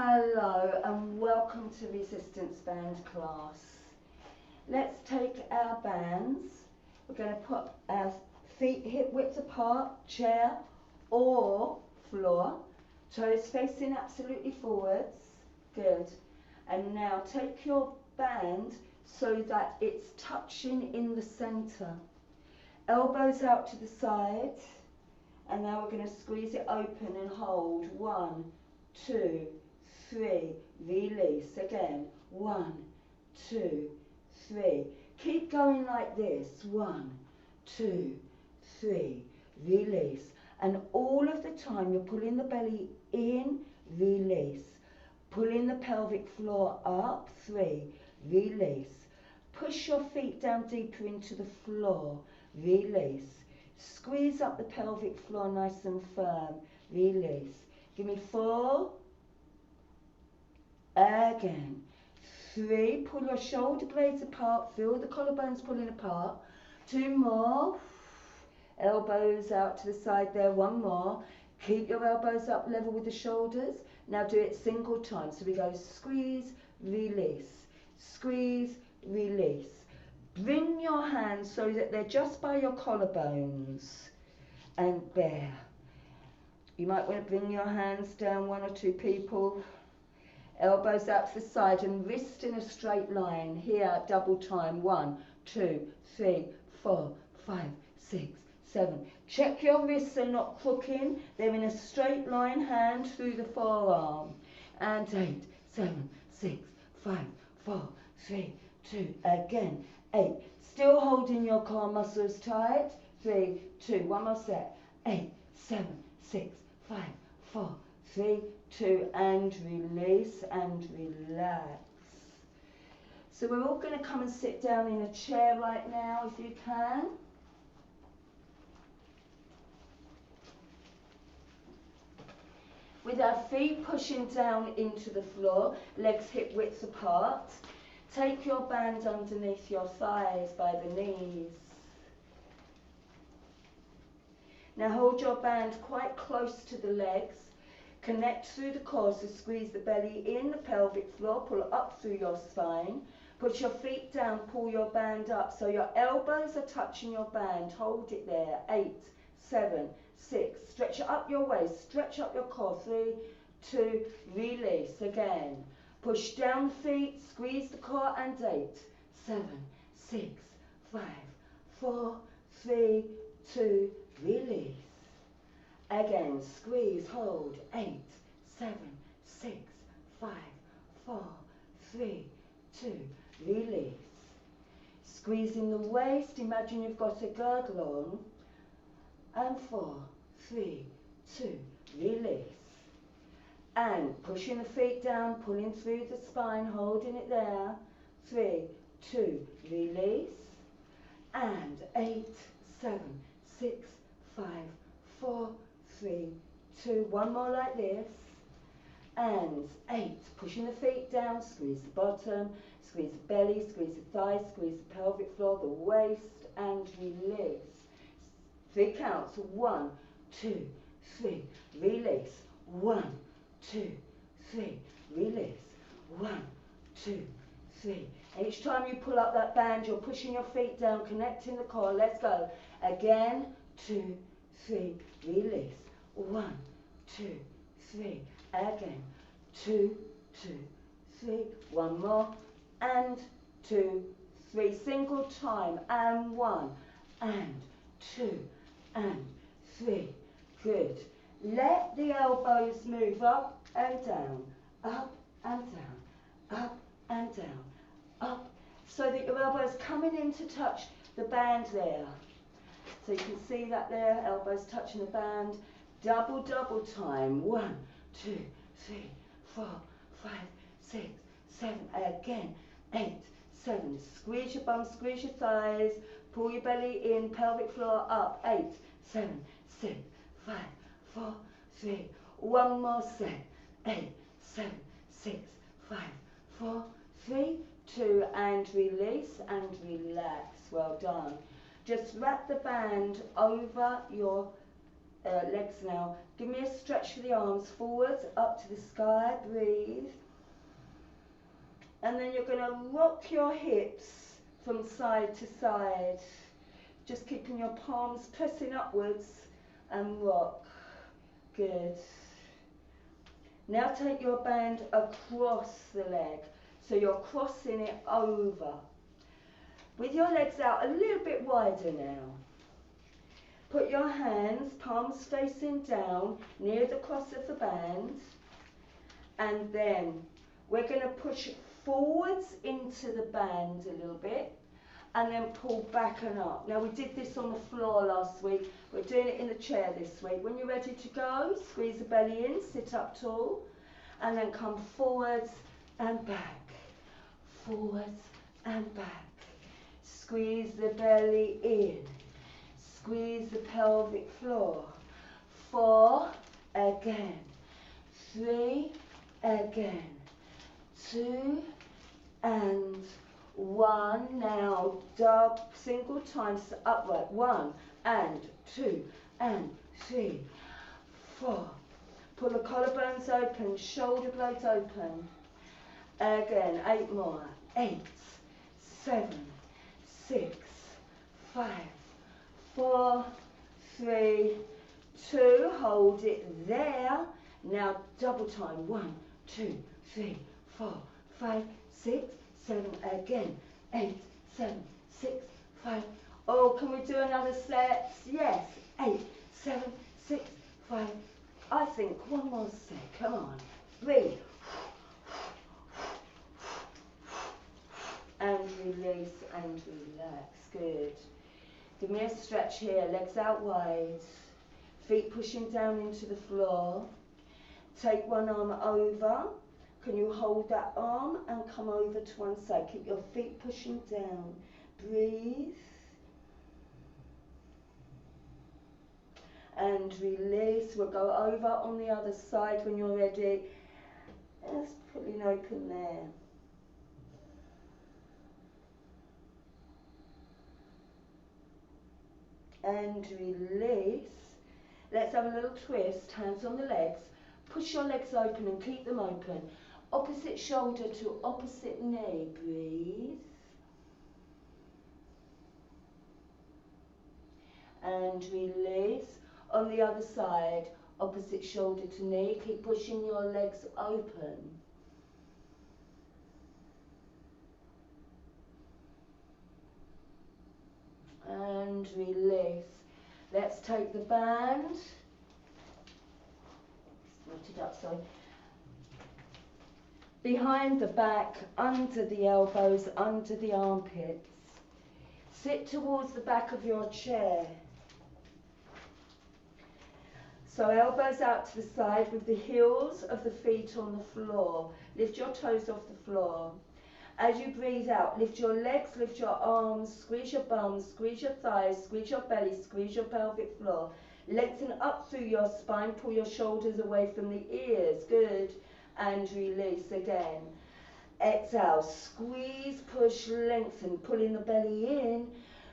Hello and welcome to Resistance Band class. Let's take our bands. We're going to put our feet hip width apart, chair or floor. Toes facing absolutely forwards. Good. And now take your band so that it's touching in the centre. Elbows out to the side. And now we're going to squeeze it open and hold. 1, 2, 3, release again. 1, 2, 3. Keep going like this. 1, 2, 3, release. And all of the time you're pulling the belly in, release. Pulling the pelvic floor up. 3, release. Push your feet down deeper into the floor, release. Squeeze up the pelvic floor nice and firm, release. Give me 4. Again. 3, pull your shoulder blades apart, feel the collarbones pulling apart. 2 more. Elbows out to the side there, 1 more. Keep your elbows up level with the shoulders. Now do it single time. So we go squeeze, release, squeeze, release. Bring your hands so that they're just by your collarbones and bear. You might want to bring your hands down, 1 or 2 people. Elbows out to the side and wrist in a straight line. Here, double time. 1, 2, 3, 4, 5, 6, 7. Check your wrists are not crooking. They're in a straight line, hand through the forearm. And 8, 7, 6, 5, 4, 3, 2. Again. 8. Still holding your core muscles tight. 3, 2. One more set. 8, 7, 6, 5, 4, 3, 2. And release and relax. So we're all going to come and sit down in a chair right now if you can. With our feet pushing down into the floor, legs hip width apart. Take your band underneath your thighs by the knees. Now hold your band quite close to the legs. Connect through the core, so squeeze the belly in, the pelvic floor, pull up through your spine. Put your feet down, pull your band up so your elbows are touching your band. Hold it there. 8, 7, 6. Stretch it up your waist, stretch up your core. 3, 2, release again. Push down feet, squeeze the core and 8, 7, 6, 5, 4, 3, 2, release. Again, squeeze, hold, 8, 7, 6, 5, 4, 3, 2, release. Squeezing the waist, imagine you've got a girdle on. And 4, 3, 2, release. And pushing the feet down, pulling through the spine, holding it there. 3, 2, release. And 8, 7, 6, 5, 4, 3, 2. One more like this. And 8, pushing the feet down, squeeze the bottom, squeeze the belly, squeeze the thighs, squeeze the pelvic floor, the waist, and release. 3 counts. 1, 2, 3, release. 1, 2, 3, release. 1, 2, 3. Each time you pull up that band, you're pushing your feet down, connecting the core. Let's go. Again, 2, 3, release. 1, 2, 3. Again, 2, 2, 3. One more. And 2, 3. Single time. And 1, and 2, and 3. Good. Let the elbows move up and down, up and down, up and down, up, so that your elbows coming in to touch the band there. So you can see that there, elbows touching the band. Double time. 1, 2, 3, 4, 5, 6, 7. Again, 8, 7. Squeeze your bum, squeeze your thighs. Pull your belly in, pelvic floor up. 8, 7, 6, 5, 4, 3. One more set. 8, 7, 6, 5, 4, 3, 2. And release and relax. Well done. Just wrap the band over your legs now. Give me a stretch for the arms, forwards, up to the sky, breathe. And then you're going to rock your hips from side to side. Just keeping your palms pressing upwards and rock. Good. Now take your band across the leg. So you're crossing it over. With your legs out a little bit wider now. Put your hands, palms facing down, near the cross of the band. And then we're going to push forwards into the band a little bit. And then pull back and up. Now we did this on the floor last week. We're doing it in the chair this week. When you're ready to go, squeeze the belly in, sit up tall. And then come forwards and back. Forwards and back. Squeeze the belly in. Squeeze the pelvic floor. 4, again. 3, again. 2, and 1. Now, single times upright. 1, and 2, and 3, 4. Pull the collarbones open, shoulder blades open. Again, 8 more. 8, 7, 6, 5, 4, 3, 2. Hold it there. Now double time. 1, 2, 3, 4, 5, 6, 7. Again. 8, 7, 6, 5. Oh, can we do another set? Yes. 8, 7, 6, 5. I think one more set. Come on. Breathe. And release and relax. Good. Give me a stretch here. Legs out wide. Feet pushing down into the floor. Take one arm over. Can you hold that arm and come over to one side? Keep your feet pushing down. Breathe. And release. We'll go over on the other side when you're ready. Just pulling open there. And release. Let's have a little twist. Hands on the legs. Push your legs open and keep them open. Opposite shoulder to opposite knee. Breathe. And release. On the other side, opposite shoulder to knee. Keep pushing your legs open. And release. Let's take the band. Split it up, sorry. Behind the back, under the elbows, under the armpits. Sit towards the back of your chair. So elbows out to the side with the heels of the feet on the floor. Lift your toes off the floor. As you breathe out, lift your legs, lift your arms, squeeze your bums, squeeze your thighs, squeeze your belly, squeeze your pelvic floor. Lengthen up through your spine, pull your shoulders away from the ears. Good. And release again. Exhale, squeeze, push, lengthen, pulling the belly in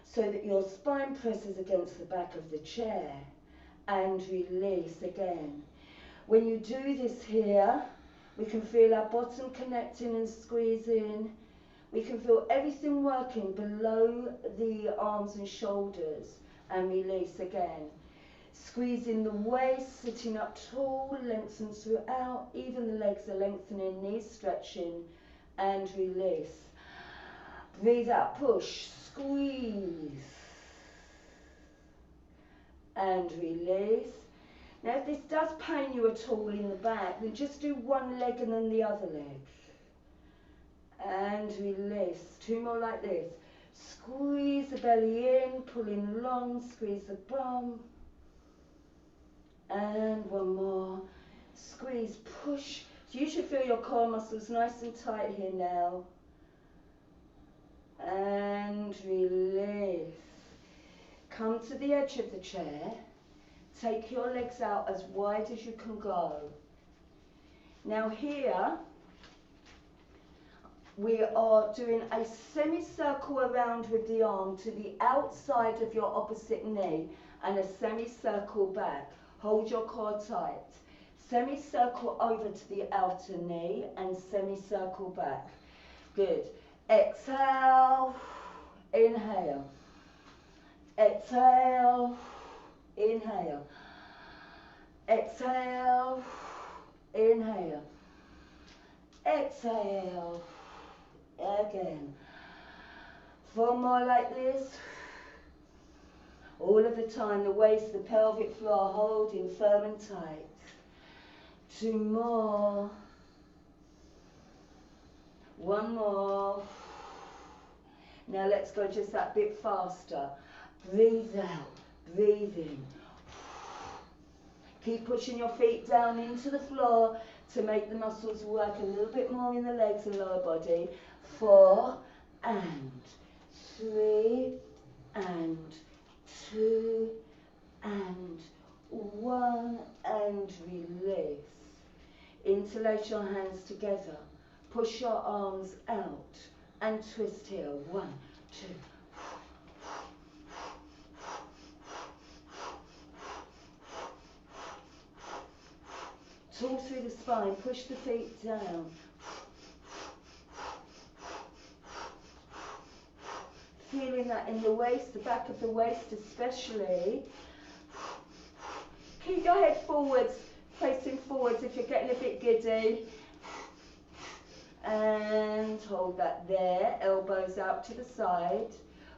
so that your spine presses against the back of the chair. And release again. When you do this here, we can feel our bottom connecting and squeezing. We can feel everything working below the arms and shoulders. And release again. Squeezing the waist, sitting up tall, lengthens throughout. Even the legs are lengthening, knees stretching. And release. Breathe out, push, squeeze. And release. Now if this does pain you at all in the back, then just do one leg and then the other leg. And release. 2 more like this. Squeeze the belly in, pulling long, squeeze the bum. And 1 more. Squeeze, push. So you should feel your core muscles nice and tight here now. And release. Come to the edge of the chair. Take your legs out as wide as you can go. Now here, we are doing a semicircle around with the arm to the outside of your opposite knee. and a semicircle back. Hold your core tight. Semicircle over to the outer knee and semicircle back. Good. Exhale, inhale. Exhale, inhale. Exhale, inhale. Exhale, again. 4 more like this. All of the time, the waist, the pelvic floor holding firm and tight. 2 more. 1 more. Now let's go just that bit faster. Breathe out, breathe in. Keep pushing your feet down into the floor to make the muscles work a little bit more in the legs and lower body. 4 and 3 and 2 and 1 and release. Interlace your hands together. Push your arms out and twist here. 1, 2. Tall through the spine, push the feet down. Feeling that in the waist, the back of the waist especially. Keep your head forwards, facing forwards if you're getting a bit giddy. And hold that there, elbows out to the side.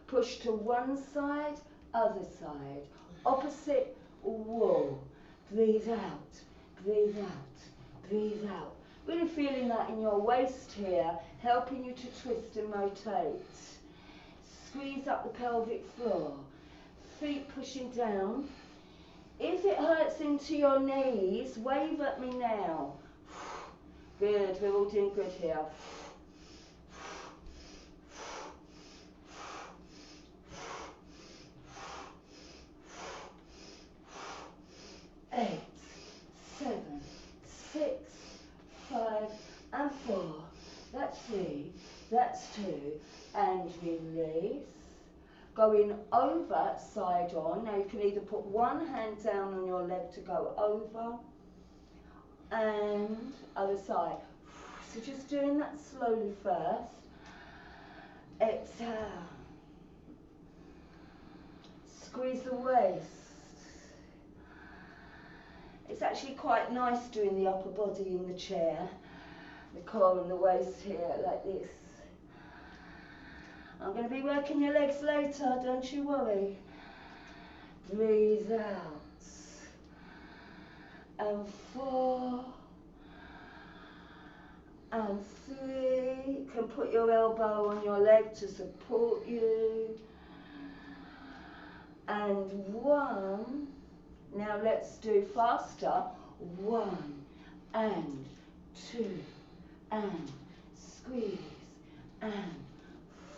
Push to one side, other side. Opposite wall. Breathe out. Breathe out, breathe out. Really feeling that in your waist here, helping you to twist and rotate. Squeeze up the pelvic floor. Feet pushing down. If it hurts into your knees, wave at me now. Good, we're all doing good here. 8, 7, 6, 5 and 4. That's 3, that's 2 and release. Going over, side on. Now you can either put one hand down on your leg to go over and other side. So just doing that slowly first. Exhale. Squeeze the waist. It's actually quite nice doing the upper body in the chair, the core and the waist here, like this. I'm going to be working your legs later, don't you worry. Breathe out. And 4. And 3. You can put your elbow on your leg to support you. And 1. Now let's do faster. 1 and 2 and squeeze and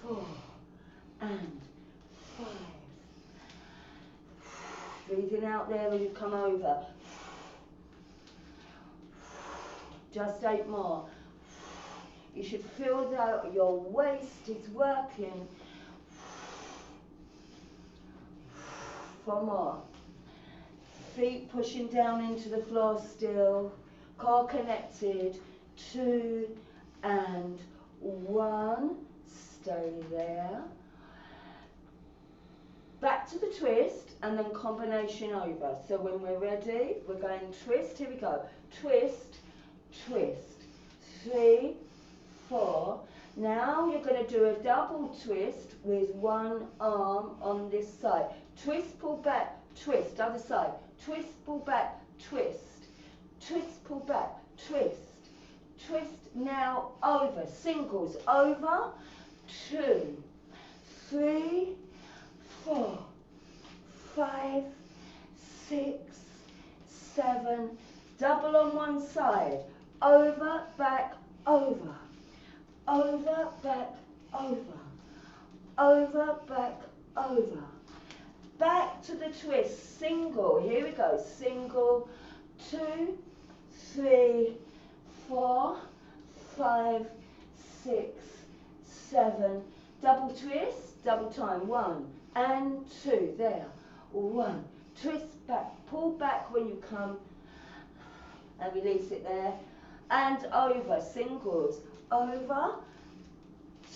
4 and 5. Breathing out there when you come over. Just 8 more. You should feel that your waist is working. 4 more. Feet pushing down into the floor still. Core connected. 2 and 1. Stay there. Back to the twist and then combination over. So when we're ready, we're going twist. Here we go. Twist, twist. 3, 4. Now you're going to do a double twist with one arm on this side. Twist, pull back, twist, other side. Twist, pull back, twist. Twist, pull back, twist. Twist, now over. Singles, over. 2, 3, 4, 5, 6, 7. Double on one side. Over, back, over. Over, back, over. Over, back, over. Back to the twist. Single. Here we go. Single. 2, 3, 4, 5, 6, 7. Double twist. Double time. 1 and 2. There. 1, twist back, pull back when you come, and release it there, and over, singles, over,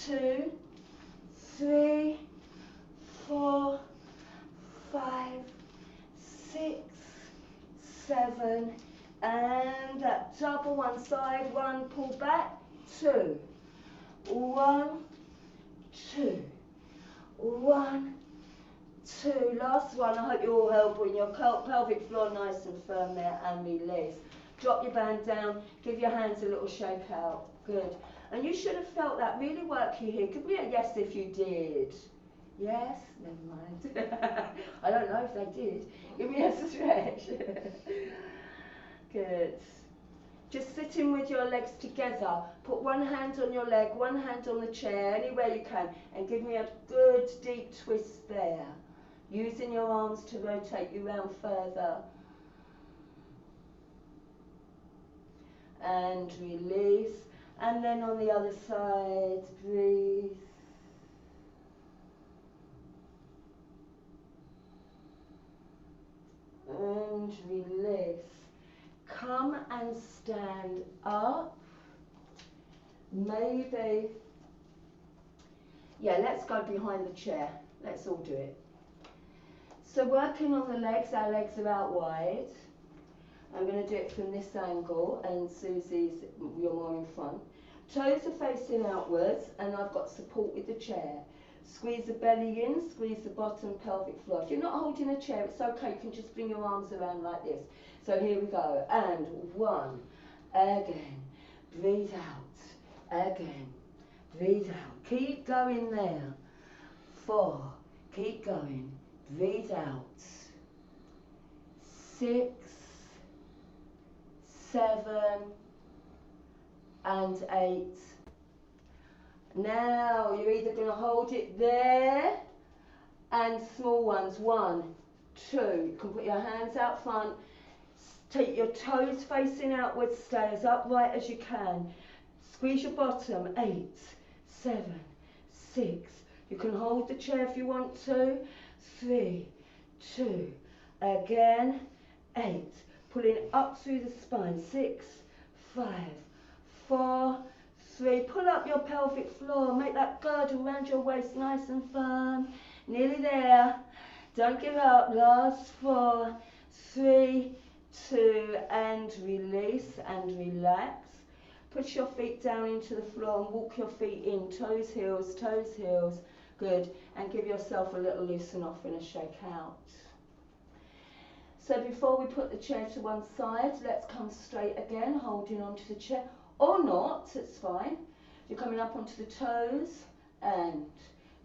2, 3, 4, 5, 6, 7, and that double one side, 1, pull back, 2, 1, 2, 1, 2, last one. I hope you all held when your pelvic floor nice and firm there, and release. Drop your band down, give your hands a little shake out, good. And you should have felt that really work you here. Give me a yes if you did. Yes? Never mind. I don't know if they did. Give me a stretch. Good. Just sitting with your legs together. Put one hand on your leg, one hand on the chair, anywhere you can, and give me a good deep twist there. Using your arms to rotate you round further. And release. And then on the other side, breathe. And release. Come and stand up. Maybe, yeah, let's go behind the chair. Let's all do it. So working on the legs, our legs are out wide. I'm going to do it from this angle, and Susie's, you're more in front. Toes are facing outwards, and I've got support with the chair. Squeeze the belly in, squeeze the bottom pelvic floor. If you're not holding a chair, it's okay, you can just bring your arms around like this. So here we go, and 1, again, breathe out, again, breathe out. Keep going there. 4, keep going, breathe out. 6, 7, and 8. Now you're either going to hold it there, and small ones, 1, 2. You can put your hands out front, take your toes facing outwards, stay as upright as you can. Squeeze your bottom, 8, 7, 6. You can hold the chair if you want to. 3, 2, again, 8. Pulling up through the spine, 6, 5, 4, 3. Pull up your pelvic floor, make that girdle around your waist nice and firm. Nearly there. Don't give up. Last 4, 3, 2, and release and relax. Push your feet down into the floor and walk your feet in. Toes, heels, toes, heels. Good. And give yourself a little loosen off and a shake out. So before we put the chair to one side, let's come straight again, holding onto the chair. Or not, it's fine. You're coming up onto the toes and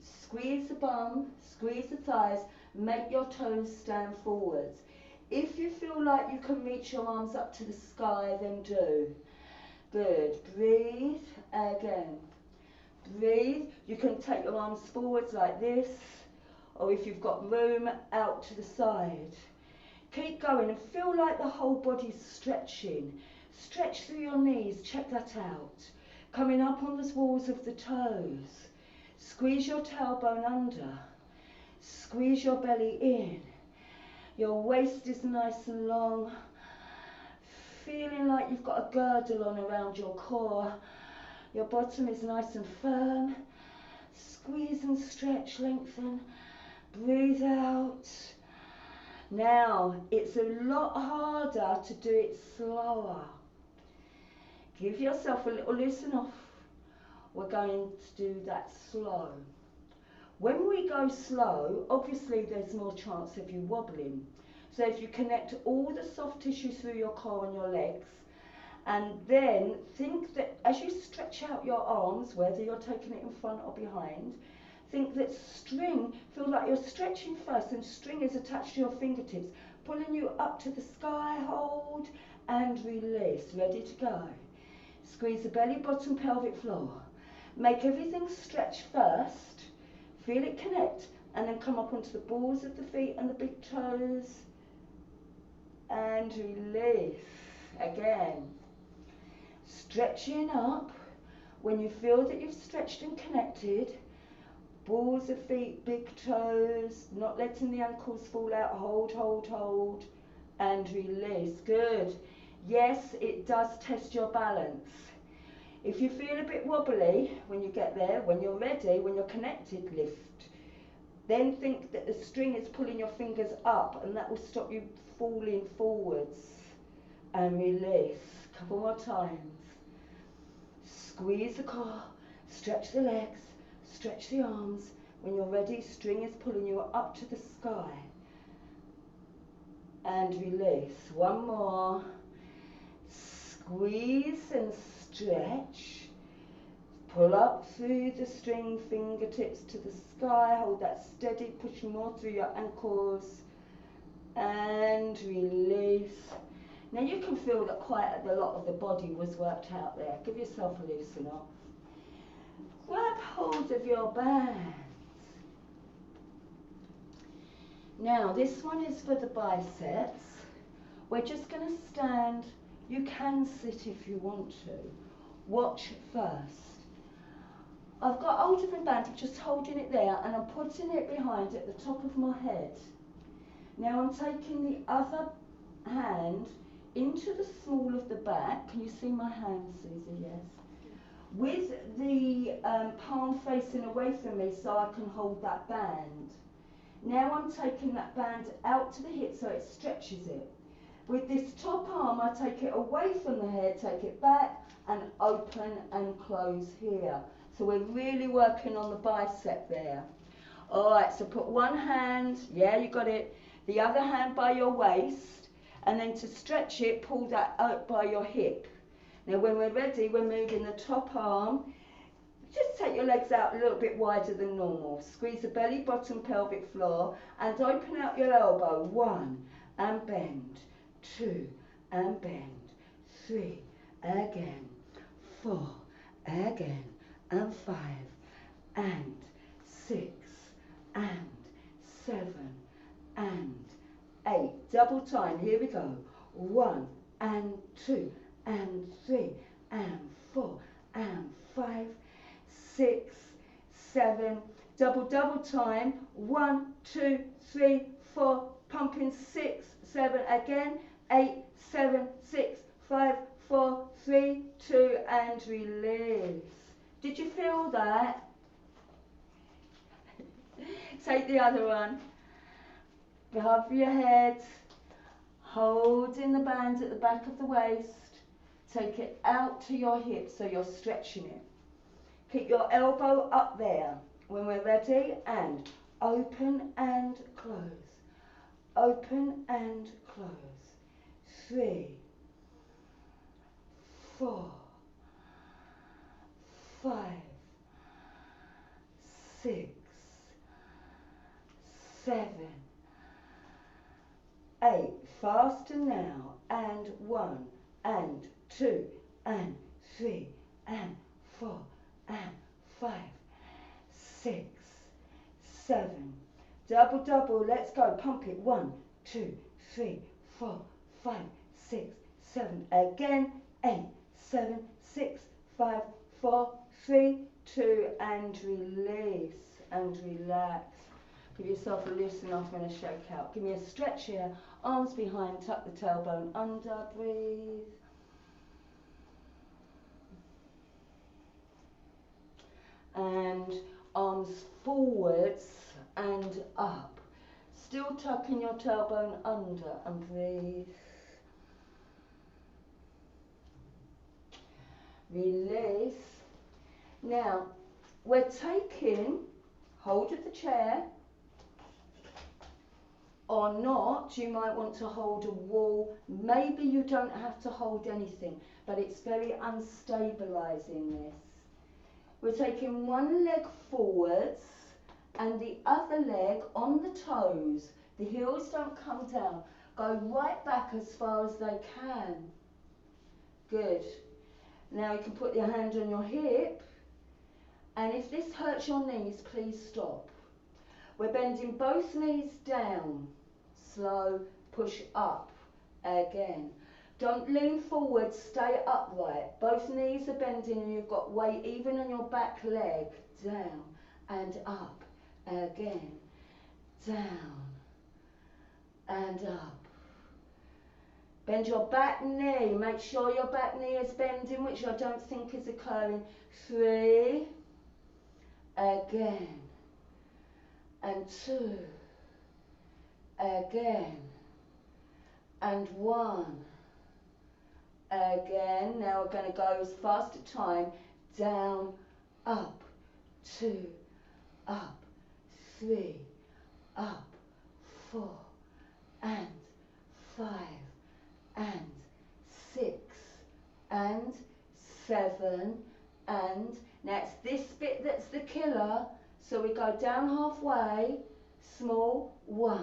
squeeze the bum, squeeze the thighs, make your toes stand forwards. If you feel like you can reach your arms up to the sky, then do. Good. Breathe again. Breathe. You can take your arms forwards like this, or if you've got room, out to the side. Keep going and feel like the whole body's stretching. Stretch through your knees, check that out. Coming up on the walls of the toes. Squeeze your tailbone under. Squeeze your belly in. Your waist is nice and long. Feeling like you've got a girdle on around your core. Your bottom is nice and firm. Squeeze and stretch, lengthen. Breathe out. Now, it's a lot harder to do it slower. Give yourself a little listen off. We're going to do that slow. When we go slow, obviously there's more chance of you wobbling. So if you connect all the soft tissue through your core and your legs, and then think that as you stretch out your arms, whether you're taking it in front or behind, think that string, feel like you're stretching first and string is attached to your fingertips, pulling you up to the sky, hold and release. Ready to go. Squeeze the belly, bottom, pelvic floor. Make everything stretch first. Feel it connect and then come up onto the balls of the feet and the big toes. And release. Again. Stretching up. When you feel that you've stretched and connected, balls of feet, big toes, not letting the ankles fall out. Hold, hold, hold, and release. Good. Yes, it does test your balance. If you feel a bit wobbly when you get there, when you're ready, when you're connected, lift. Then think that the string is pulling your fingers up, and that will stop you falling forwards. And release. Couple more times. Squeeze the core, stretch the legs, stretch the arms. When you're ready, string is pulling you up to the sky. And release. One more. Squeeze and stretch. Pull up through the string, fingertips to the sky. Hold that steady, push more through your ankles. And release. Now you can feel that quite a lot of the body was worked out there. Give yourself a loosen off. Grab hold of your bands. Now this one is for the biceps. We're just going to stand. You can sit if you want to. Watch first. I've got hold of the band, I'm just holding it there, and I'm putting it behind at the top of my head. Now I'm taking the other hand into the small of the back. Can you see my hand, Susie? Yes. With the palm facing away from me so I can hold that band. Now I'm taking that band out to the hip so it stretches it. With this top arm, I take it away from the head, take it back, and open and close here. So we're really working on the bicep there. All right, so put one hand, yeah, you got it, the other hand by your waist, and then to stretch it, pull that out by your hip. Now when we're ready, we're moving the top arm. Just take your legs out a little bit wider than normal. Squeeze the belly, bottom, pelvic floor, and open out your elbow. 1, and bend. 2, and bend. 3, again. 4, again. And 5, and 6, and 7, and 8. Double time. Here we go. 1, and 2, and 3, and 4, and 5, 6, 7. Double time. 1, 2, 3, 4. Pumping 6, 7 again. 8, 7, 6, 5, 4, 3, 2, and release. Did you feel that? Take the other one. Above your head. Holding the band at the back of the waist. Take it out to your hip so you're stretching it. Keep your elbow up there. When we're ready, and open and close. Open and close. 3, 4, 5, 6, 7, 8. Faster now. And 1, and 2, and 3, and 4, and 5, 6, 7. Double. Let's go. Pump it. 1, 2, 3, 4, 5, 6, 7. Again. 8, 7, 6, 5, 4, 3, 2, and release and relax. Give yourself a loosen off and a shake out. Give me a stretch here. Arms behind, tuck the tailbone under, breathe. And arms forwards and up. Still tucking your tailbone under and breathe. Release. Now, we're taking hold of the chair, or not. You might want to hold a wall. Maybe you don't have to hold anything, but it's very unstabilizing this. We're taking one leg forwards and the other leg on the toes. The heels don't come down. Go right back as far as they can. Good. Now you can put your hand on your hip, and if this hurts your knees, please stop. We're bending both knees down. Slow, push up. Again. Don't lean forward, stay upright. Both knees are bending and you've got weight even on your back leg. Down and up. Again, down and up. Bend your back knee. Make sure your back knee is bending, which I don't think is occurring. 3. Again. And 2. Again. And 1. Again. Now we're going to go as fast a time. Down, up, 2, up, 3, up, 4, and 5, and 6, and 7, and now it's this bit that's the killer, so we go down halfway, small, 1,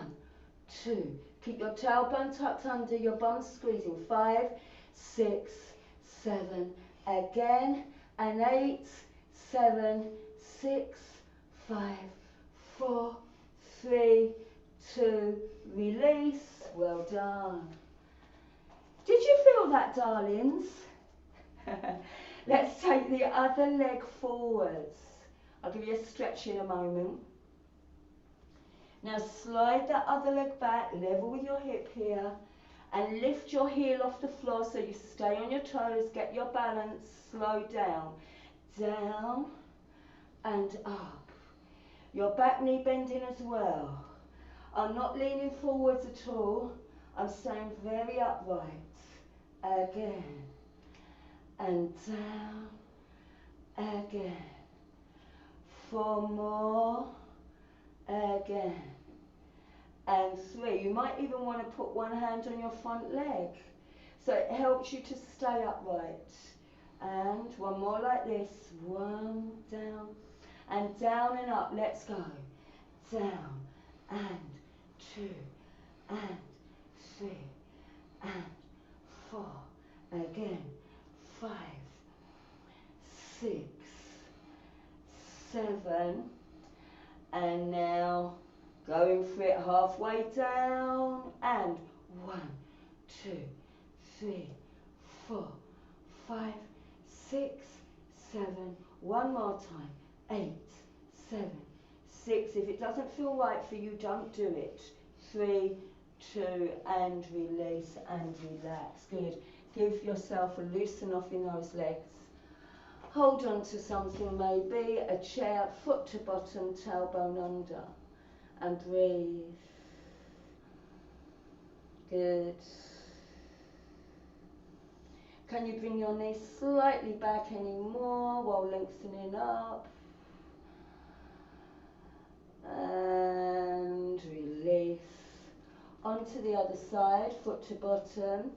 2, keep your tailbone tucked under, your bum squeezing, 5, 6, 7, again, and 8, 7, 6, 5, 4, 3, 2, release, well done. Did you feel that, darlings? Let's take the other leg forwards. I'll give you a stretch in a moment. Now slide that other leg back, level with your hip here, and lift your heel off the floor so you stay on your toes, get your balance, slow down. Down and up. Your back knee bending as well. I'm not leaning forwards at all. I'm staying very upright. Again. And down. Again. 4 more. Again. And 3. You might even want to put one hand on your front leg. So it helps you to stay upright. And 1 more like this. 1, down, and down and up. Let's go. Down, and 2, and 3, and 4. Again. 5, 6, 7. And now going for it halfway down. And 1, 2, 3, 4, 5, 6, 7, 1 more time, 8, 7, 6. If it doesn't feel right for you, don't do it. 3, 2, and release and relax. Good. Give yourself a loosen off in those legs. Hold on to something, maybe a chair, foot to bottom, tailbone under, and breathe. Good. Can you bring your knees slightly back any more while lengthening up? And release. Onto the other side, foot to bottom.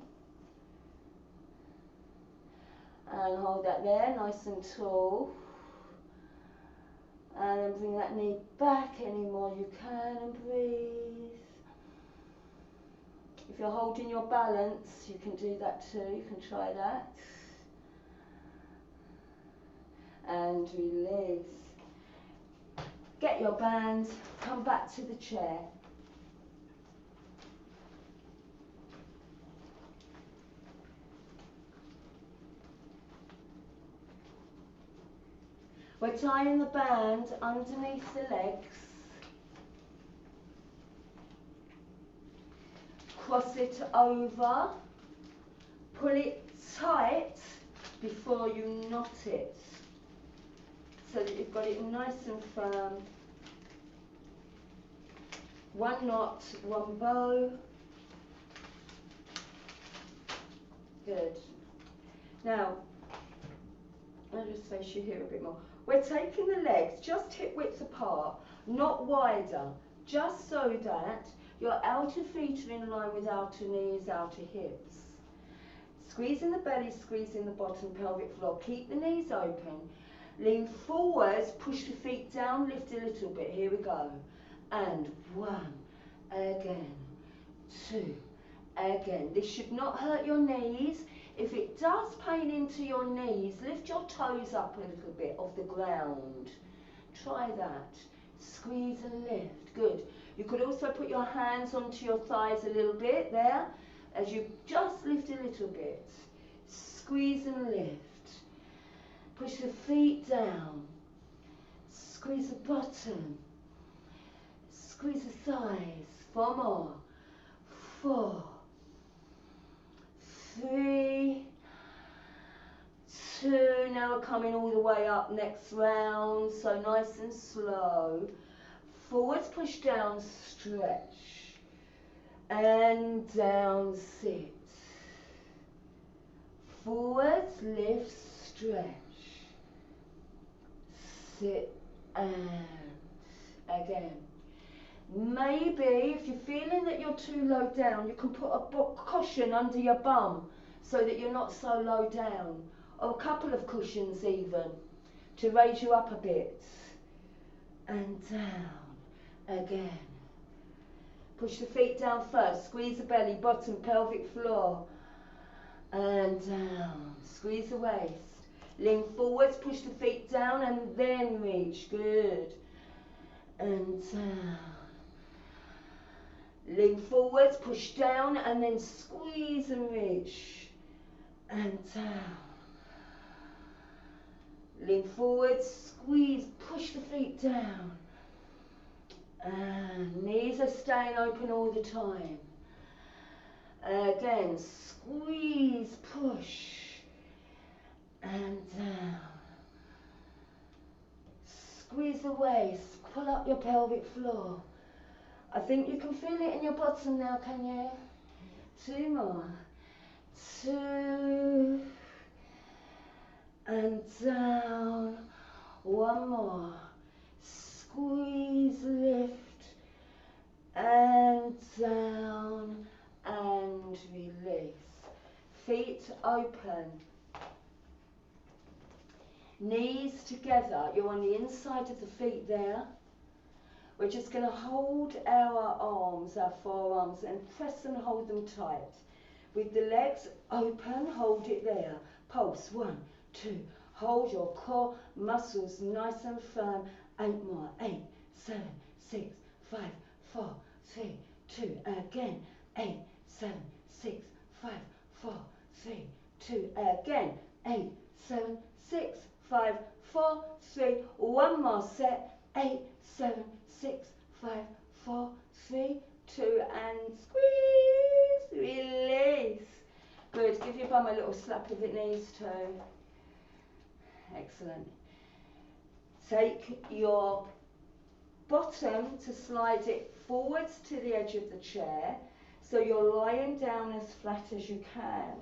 And hold that there, nice and tall. And then bring that knee back any more you can and breathe. If you're holding your balance, you can do that too. You can try that. And release. Get your band, come back to the chair. We're tying the band underneath the legs. Cross it over, pull it tight before you knot it, so that you've got it nice and firm. 1 knot, 1 bow. Good. Now, I'll just face you here a bit more. We're taking the legs just hip width apart, not wider, just so that your outer feet are in line with outer knees, outer hips. Squeezing the belly, squeezing the bottom pelvic floor. Keep the knees open. Lean forwards, push the feet down, lift a little bit. Here we go. And 1, again, 2, again. This should not hurt your knees. If it does pain into your knees, lift your toes up a little bit off the ground. Try that. Squeeze and lift. Good. You could also put your hands onto your thighs a little bit there, as you just lift a little bit. Squeeze and lift. Push the feet down. Squeeze the bottom. Squeeze the thighs. 4 more. 4, 3, 2. Now we're coming all the way up next round. So nice and slow. Forwards, push down, stretch. And down, sit. Forwards, lift, stretch. Sit and again. Maybe if you're feeling that you're too low down, you can put a cushion under your bum so that you're not so low down, or a couple of cushions even, to raise you up a bit. And down again. Push the feet down first, squeeze the belly, bottom, pelvic floor, and down. Squeeze the waist. Lean forwards, push the feet down and then reach. Good. And down. Lean forwards, push down and then squeeze and reach. And down. Lean forwards, squeeze, push the feet down. And knees are staying open all the time. Again, squeeze, push. And down. Squeeze the waist, pull up your pelvic floor. I think you can feel it in your bottom now, can you? 2 more. 2. And down. 1 more. Squeeze, lift. And down. And release. Feet open. Knees together. You're on the inside of the feet there. We're just going to hold our arms, our forearms, and press and hold them tight. With the legs open, hold it there. Pulse, 1, 2. Hold your core muscles nice and firm. 8 more. 8, 7, 6, 5, 4, 3, 2. Again. 8, 7, 6, 5, 4, 3, 2. Again. 8, 7, 6, 5, 4, 3. 1 more set. 8, 7, 6, 5, 4, 3, 2, and squeeze, release. Good, give your bum a little slap if it needs to. Excellent. Take your bottom to slide it forwards to the edge of the chair, so you're lying down as flat as you can.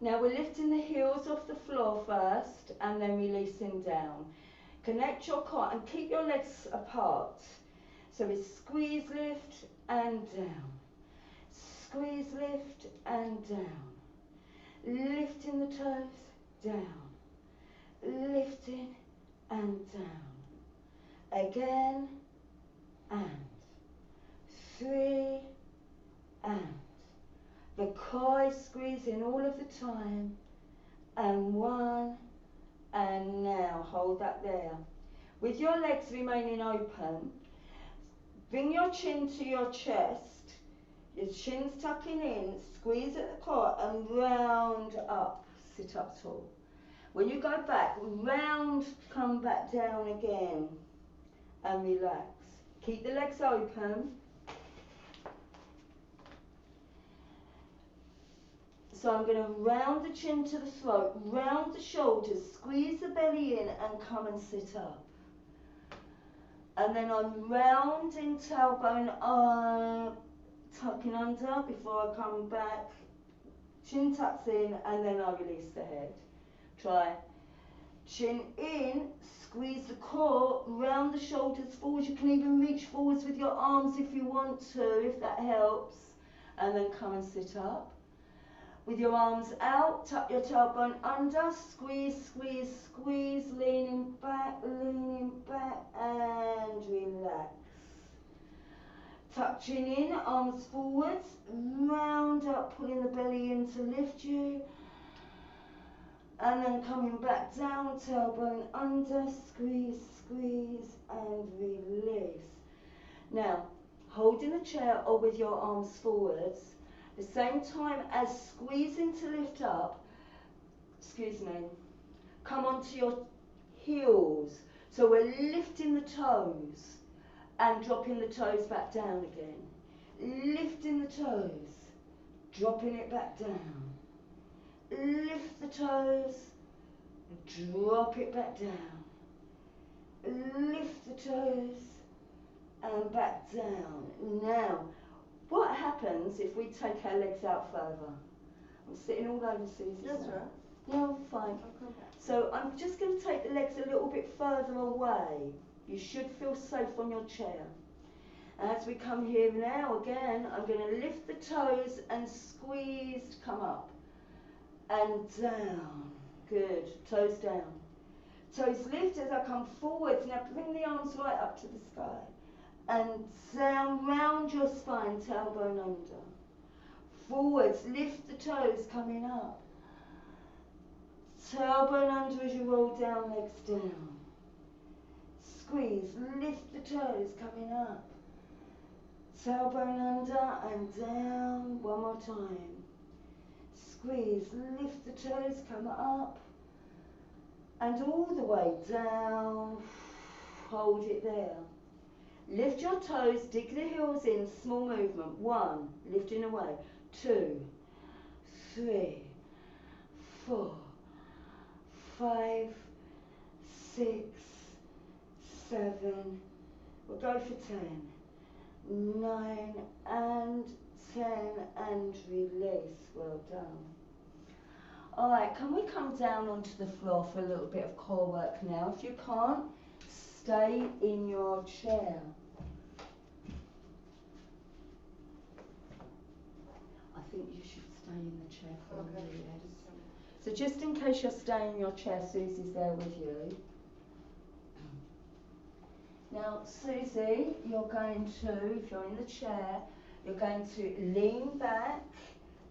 Now we're lifting the heels off the floor first and then releasing down. Connect your core and keep your legs apart. So it's squeeze, lift and down. Squeeze, lift and down. Lifting the toes, down. Lifting and down. Again and 3 and. The core is squeezing all of the time. And 1 and now hold that there. With your legs remaining open, bring your chin to your chest. Your chin's tucking in, squeeze at the core and round up. Sit up tall. When you go back, round, come back down again and relax. Keep the legs open. So I'm going to round the chin to the throat, round the shoulders, squeeze the belly in and come and sit up. And then I'm rounding tailbone up, tucking under before I come back. Chin tucks in and then I release the head. Try. Chin in, squeeze the core, round the shoulders forwards. You can even reach forwards with your arms if you want to, if that helps. And then come and sit up. With your arms out, tuck your tailbone under, squeeze, squeeze, squeeze, leaning back, and relax. Touching in, arms forwards, round up, pulling the belly in to lift you. And then coming back down, tailbone under, squeeze, squeeze, and release. Now, holding the chair or with your arms forwards, the same time as squeezing to lift up, come onto your heels. So we're lifting the toes and dropping the toes back down again. Lifting the toes, dropping it back down. Lift the toes, drop it back down. Lift the toes and back down. Now, what happens if we take our legs out further? I'm sitting all over Susie. That's right. Yeah, I'm fine. So I'm just going to take the legs a little bit further away. You should feel safe on your chair. As we come here now again, I'm going to lift the toes and squeeze to come up. And down. Good. Toes down. Toes lift as I come forwards. Now bring the arms right up to the sky. And down round your spine, tailbone under. Forwards, lift the toes coming up. Tailbone under as you roll down, legs down. Squeeze, lift the toes coming up. Tailbone under and down. One more time. Squeeze, lift the toes, come up. And all the way down. Hold it there. Lift your toes, dig the heels in, small movement. 1, lifting away. 2, 3, 4, 5, 6, 7. We'll go for 10. 9 and 10 and release. Well done. Alright, can we come down onto the floor for a little bit of core work now? If you can't, stay in your chair. I think you should stay in the chair for a minute. So just in case you're staying in your chair, Susie's there with you. Now, Susie, you're going to, if you're in the chair, you're going to lean back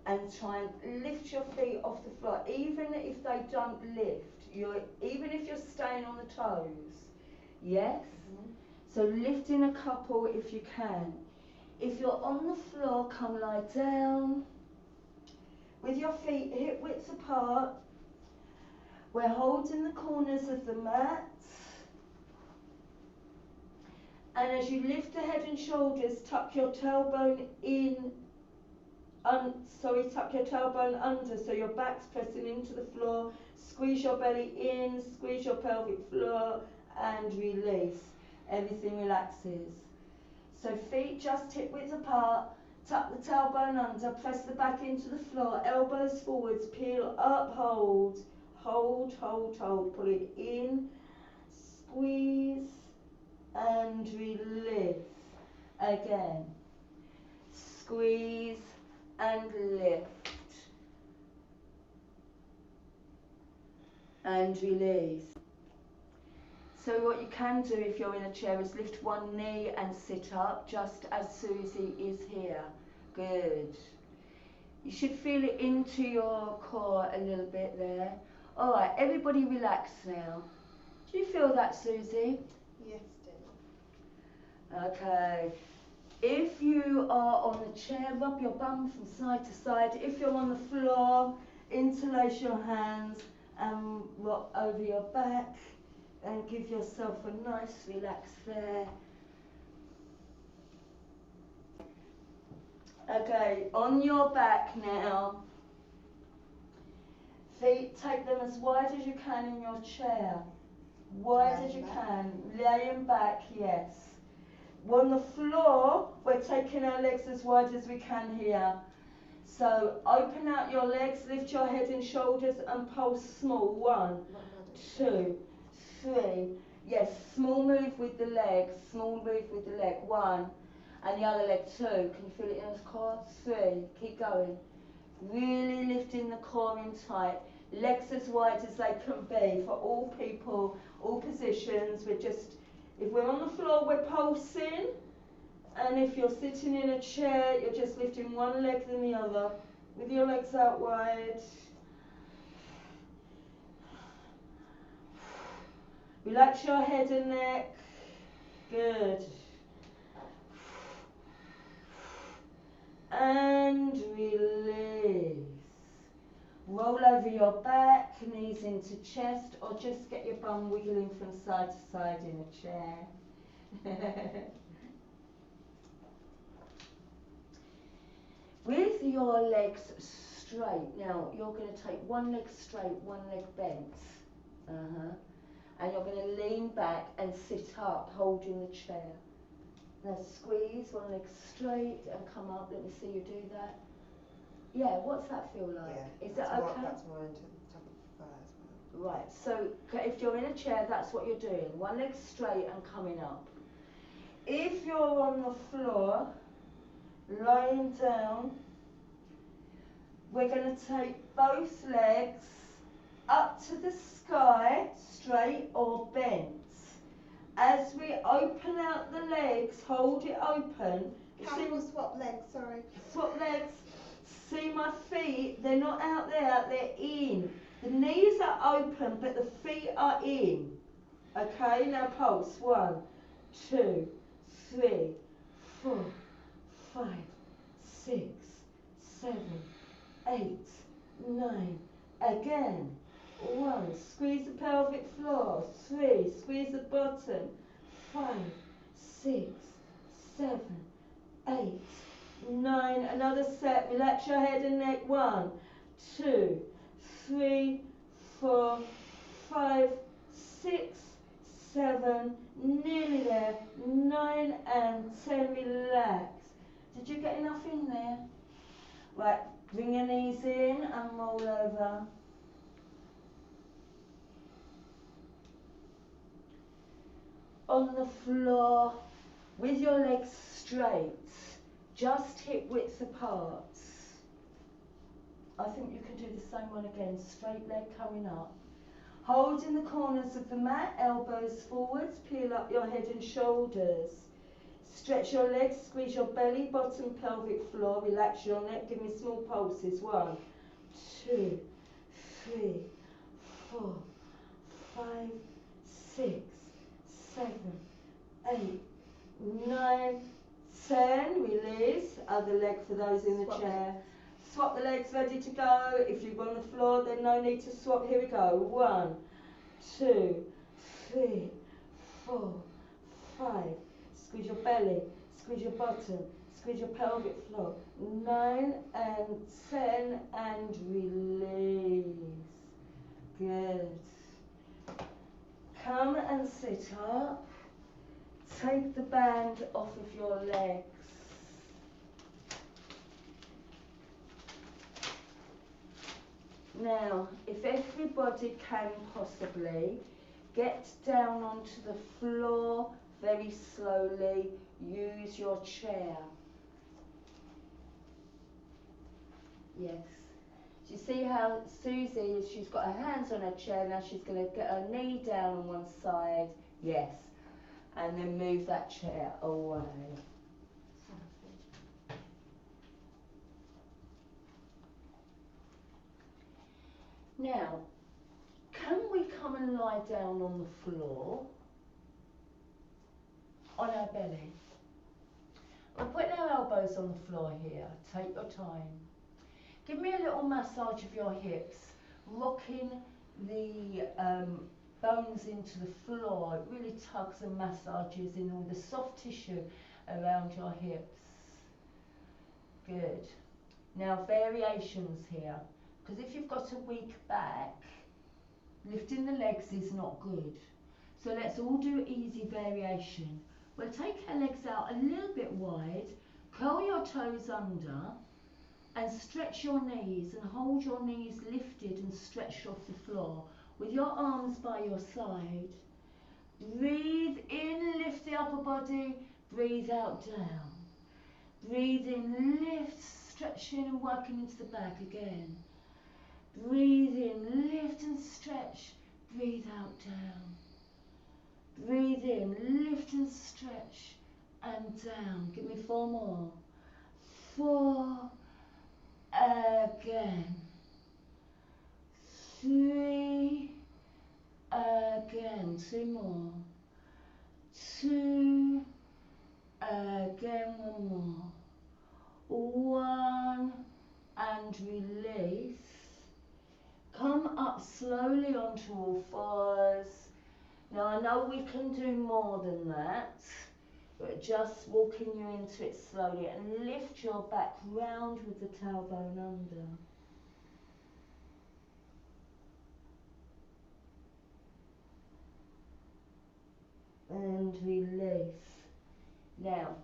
and try and lift your feet off the floor, even if they don't lift. Even if you're staying on the toes. Yes? So lifting a couple if you can. If you're on the floor, come lie down with your feet hip width apart. We're holding the corners of the mat. And as you lift the head and shoulders, tuck your tailbone in. Tuck your tailbone under so your back's pressing into the floor. Squeeze your belly in, squeeze your pelvic floor and release. Everything relaxes. So feet just hip width apart, tuck the tailbone under, press the back into the floor, elbows forwards, peel up, hold, hold, hold, hold, pull it in, squeeze and release. Again, squeeze and lift and release. So what you can do if you're in a chair is lift one knee and sit up, just as Susie is here. Good. You should feel it into your core a little bit there. All right, everybody relax now. Do you feel that, Susie? Yes, dear. Okay. If you are on the chair, rub your bum from side to side. If you're on the floor, interlace your hands and rock over your back and give yourself a nice relax there. Okay, on your back now. Feet, take them as wide as you can in your chair. Wide as you can. Laying back, yes. On the floor, we're taking our legs as wide as we can here. So open out your legs, lift your head and shoulders and pulse small. 1, 2, 3. Yes, small move with the leg, small move with the leg. 1. And the other leg 2. Can you feel it in the core? 3. Keep going. Really lifting the core in tight. Legs as wide as they can be for all people, all positions. If we're on the floor, we're pulsing. And if you're sitting in a chair, you're just lifting one leg than the other with your legs out wide. Relax your head and neck. Good. And release. Roll over your back, knees into chest, or just get your bum wiggling from side to side in a chair. With your legs straight, now you're going to take one leg straight, one leg bent. And you're going to lean back and sit up, holding the chair. Now squeeze one leg straight and come up. Let me see you do that. Yeah, what's that feel like? Yeah, Is that okay? That's more into the top of the thigh as well. Right, so if you're in a chair, that's what you're doing. One leg straight and coming up. If you're on the floor, lying down, we're going to take both legs up to the sky, straight or bent. As we open out the legs, hold it open. We'll swap legs, sorry. Swap legs. See my feet? They're not out there, they're in. The knees are open, but the feet are in. Okay, now pulse. 1, 2, 3, 4, 5, 6, 7, 8, 9. Again. 1, squeeze the pelvic floor. 3, squeeze the bottom. 5, 6, 7, 8, 9. Another set. Relax your head and neck. 1, 2, 3, 4, 5, 6, 7. Nearly there. 9 and 10. Relax. Did you get enough in there? Right. Bring your knees in and roll over. On the floor with your legs straight, just hip width apart. I think you can do the same one again, straight leg coming up. Holding the corners of the mat, elbows forwards, peel up your head and shoulders. Stretch your legs, squeeze your belly, bottom pelvic floor, relax your neck, give me small pulses. 1, 2, 3, 4, 5, 6, 7, 8, 9, 10. Release. Other leg for those in the chair. Swap the legs, ready to go. If you're on the floor, then no need to swap. Here we go. 1, 2, 3, 4, 5. Squeeze your belly, squeeze your bottom, squeeze your pelvic floor. 9 and 10 and release. Good. Come and sit up. Take the band off of your legs. Now, if everybody can possibly get down onto the floor very slowly, use your chair. Yes. Do you see how Susie, she's got her hands on her chair, now she's going to get her knee down on one side. Yes. And then move that chair away. Now, can we come and lie down on the floor, on our belly? We're putting our elbows on the floor here. Take your time. Give me a little massage of your hips, rocking the bones into the floor. It really tugs and massages in all the soft tissue around your hips. Good. Now variations here, because if you've got a weak back, lifting the legs is not good. So let's all do easy variation. We'll take our legs out a little bit wide, curl your toes under, and stretch your knees and hold your knees lifted and stretched off the floor with your arms by your side. Breathe in, lift the upper body, breathe out, down. Breathe in, lift, stretching and working into the back again. Breathe in, lift and stretch, breathe out, down. Breathe in, lift and stretch and down. Give me 4 more. 4, again. 3, again. 2 more. 2, again. 1 more. 1, and release. slowly onto all fours. Now I know we can do more than that, but just walking you into it slowly, and lift your back round with the tailbone under. And release. Now,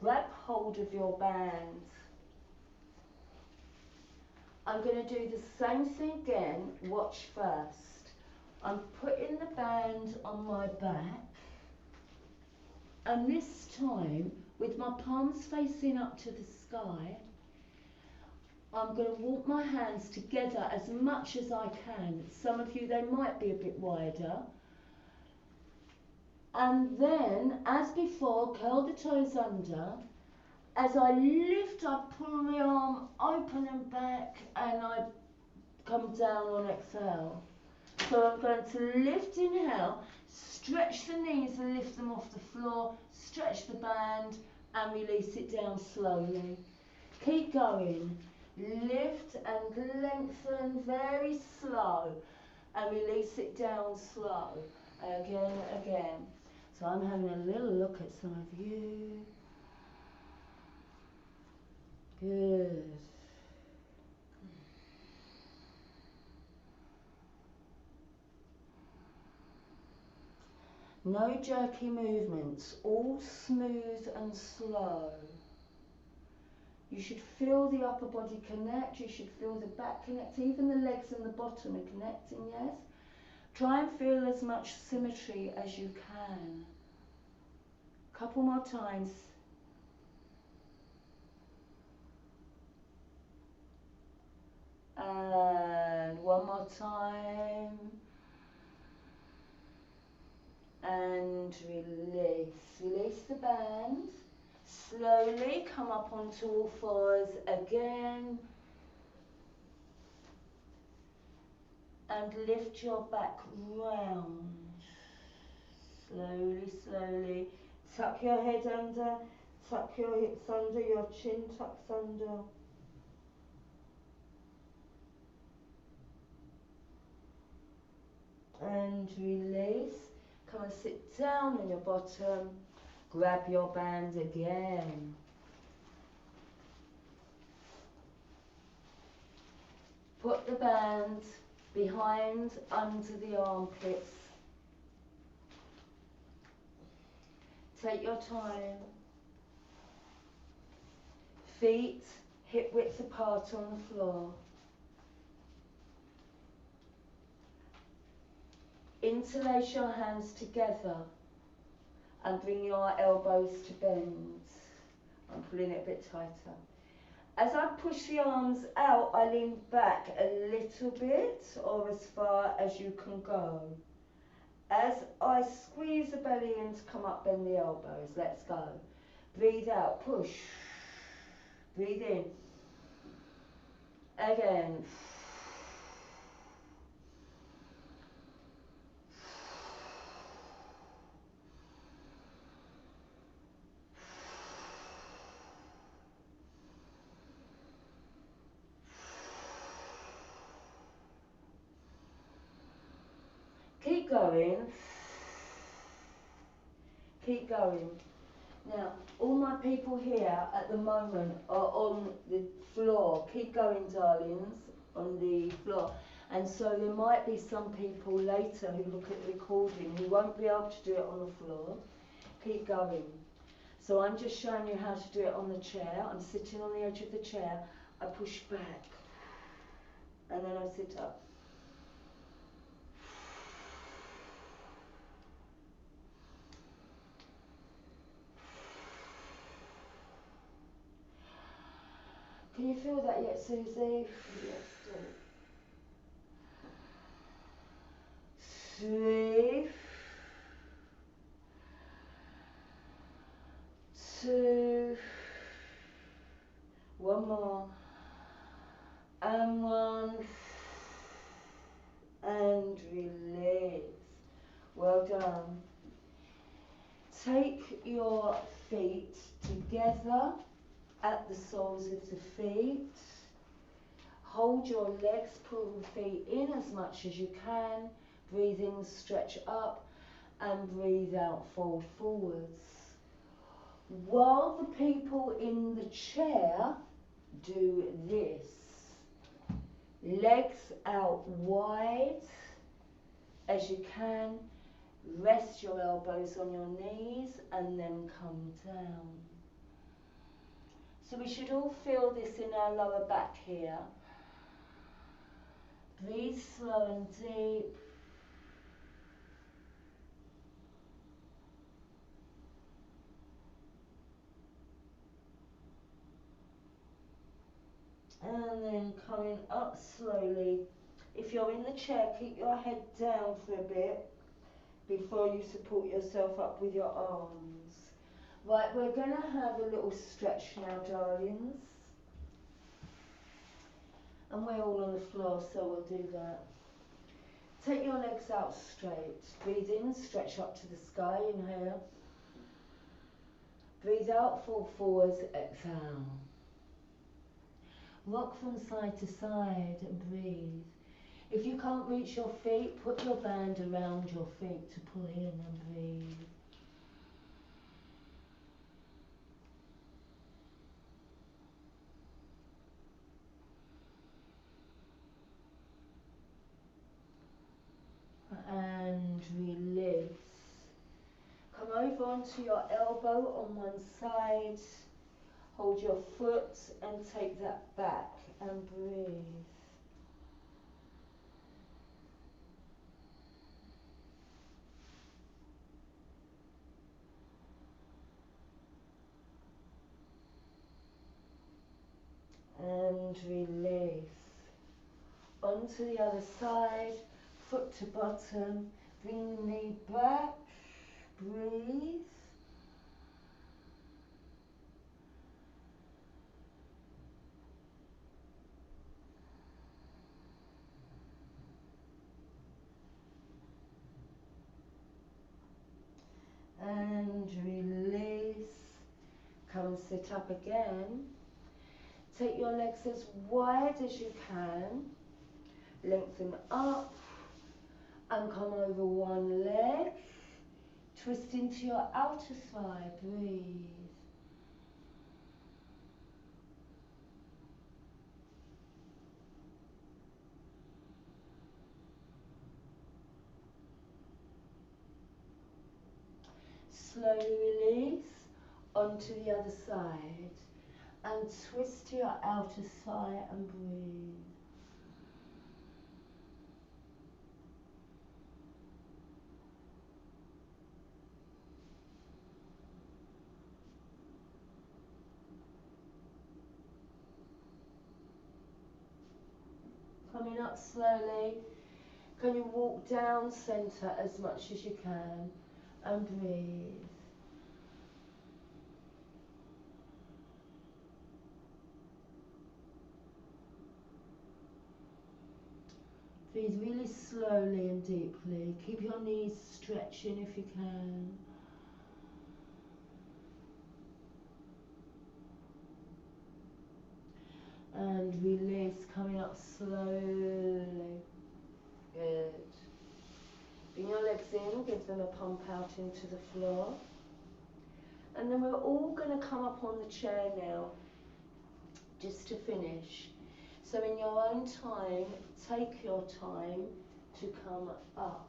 grab hold of your band. I'm going to do the same thing again. Watch first. I'm putting the band on my back, and this time, with my palms facing up to the sky, I'm going to walk my hands together as much as I can. Some of you, they might be a bit wider. And then, as before, curl the toes under. As I lift, I pull the arm open and back, and I come down on exhale. So I'm going to lift, inhale, stretch the knees and lift them off the floor, stretch the band and release it down slowly. Keep going. Lift and lengthen very slow and release it down slow. Again, again. So I'm having a little look at some of you. Good. No jerky movements, all smooth and slow. You should feel the upper body connect, you should feel the back connect, even the legs and the bottom are connecting, yes? Try and feel as much symmetry as you can. Couple more times. And one more time. And release. Release the band. Slowly come up onto all fours again. And lift your back round. Slowly, slowly. Tuck your head under. Tuck your hips under. Your chin tucks under. And release. Come and sit down on your bottom. Grab your band again. Put the band behind, under the armpits. Take your time. Feet hip width apart on the floor. Interlace your hands together and bring your elbows to bend. I'm pulling it a bit tighter. As I push the arms out, I lean back a little bit or as far as you can go. As I squeeze the belly in to come up, bend the elbows. Let's go. Breathe out, push. Breathe in. Again. Keep going. Keep going. Now, all my people here at the moment are on the floor. Keep going, darlings, on the floor. And so there might be some people later who look at the recording who won't be able to do it on the floor. Keep going. So I'm just showing you how to do it on the chair. I'm sitting on the edge of the chair. I push back. And then I sit up. Can you feel that yet, Susie? Yes, do. 3, 2, one more, and 1, and release. Well done. Take your feet together at the soles of the feet. Hold your legs, pull the feet in as much as you can. Breathe in, stretch up, and breathe out, fold forwards. While the people in the chair do this. Legs out wide as you can. Rest your elbows on your knees and then come down. So we should all feel this in our lower back here. Breathe slow and deep. And then coming up slowly. If you're in the chair, keep your head down for a bit before you support yourself up with your arms. Right, we're going to have a little stretch now, darlings. And we're all on the floor, so we'll do that. Take your legs out straight. Breathe in, stretch up to the sky, inhale. Breathe out, fall forwards, exhale. Rock from side to side and breathe. If you can't reach your feet, put your band around your feet to pull in and breathe. And release. Come over onto your elbow on one side. Hold your foot and take that back and breathe. And release. Onto the other side, foot to bottom, bring the knee back, breathe. And release. Come sit up again. Take your legs as wide as you can. Lengthen up and come over one leg. Twist into your outer thigh. Breathe. Slowly release onto the other side and twist to your outer thigh and breathe. Coming up slowly, can you walk down centre as much as you can and breathe. Breathe really slowly and deeply. Keep your knees stretching if you can. And release, coming up slowly. Good. Bring your legs in, give them a pump out into the floor. And then we're all going to come up on the chair now, just to finish. So in your own time, take your time to come up.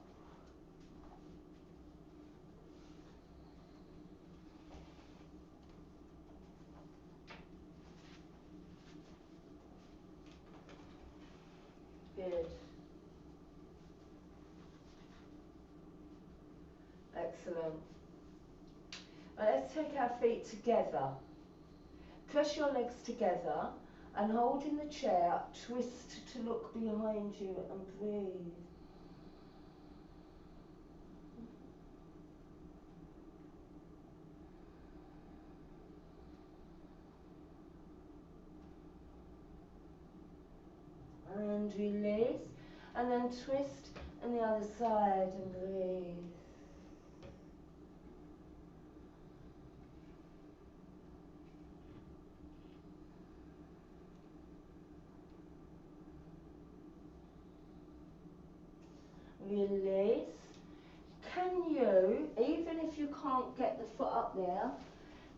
Good. Excellent. Right, let's take our feet together. Press your legs together and hold in the chair, twist to look behind you and breathe. And release, and then twist on the other side and breathe. release. Can you, even if you can't get the foot up there,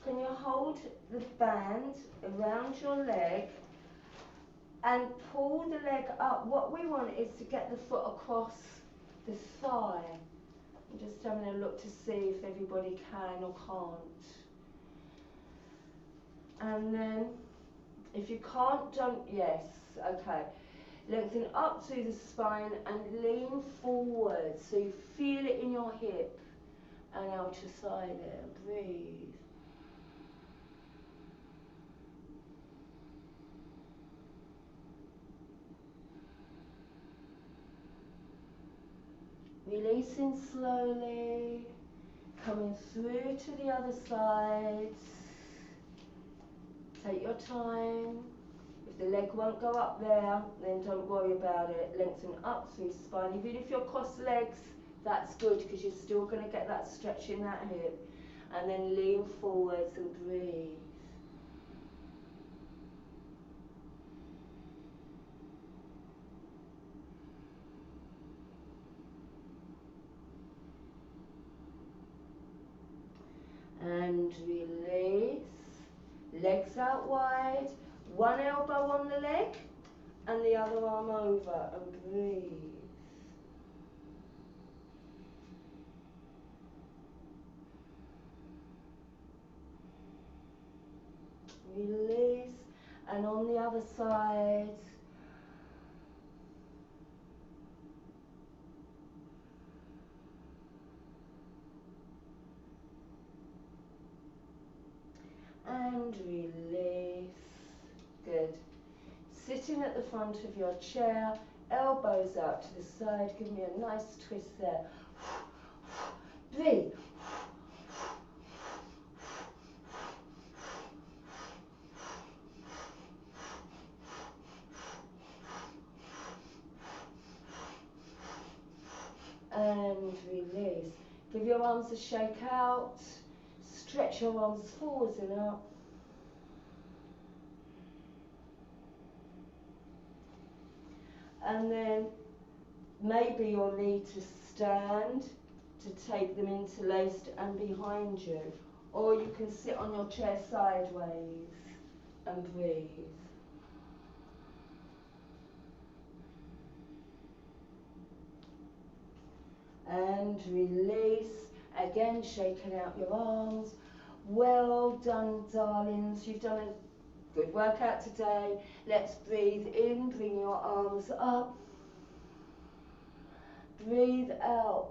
can you hold the band around your leg and pull the leg up? What we want is to get the foot across the thigh. I'm just having a look to see if everybody can or can't. And then, if you can't, don't, yes, okay. Lengthen up through the spine and lean forward so you feel it in your hip and out your side there. Breathe. Releasing slowly, coming through to the other side. Take your time. If the leg won't go up there, then don't worry about it. Lengthen up through spine. Even if you're cross legs, that's good because you're still going to get that stretch in that hip. And then lean forwards and breathe. And release. Legs out wide. One elbow on the leg and the other arm over, and breathe. Release, and on the other side. And release. Good. Sitting at the front of your chair, elbows out to the side. Give me a nice twist there. Breathe. And release. Give your arms a shake out. Stretch your arms forwards and out. And then maybe you'll need to stand to take them interlaced and behind you. Or you can sit on your chair sideways and breathe. And release. Again, shaking out your arms. Well done, darlings. You've done a good workout today. Let's breathe in. Bring your arms up. Breathe out.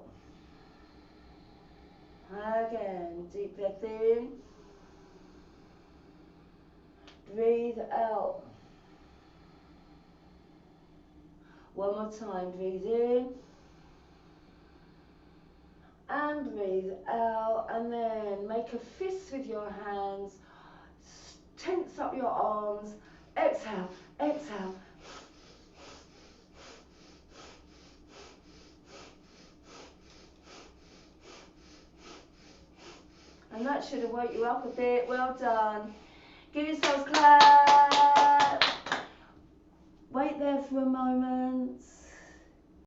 Again, deep breath in. Breathe out. One more time. Breathe in. And breathe out, and then make a fist with your hands, tense up your arms, exhale, exhale. And that should have woke you up a bit. Well done. Give yourselves a clap. Wait there for a moment.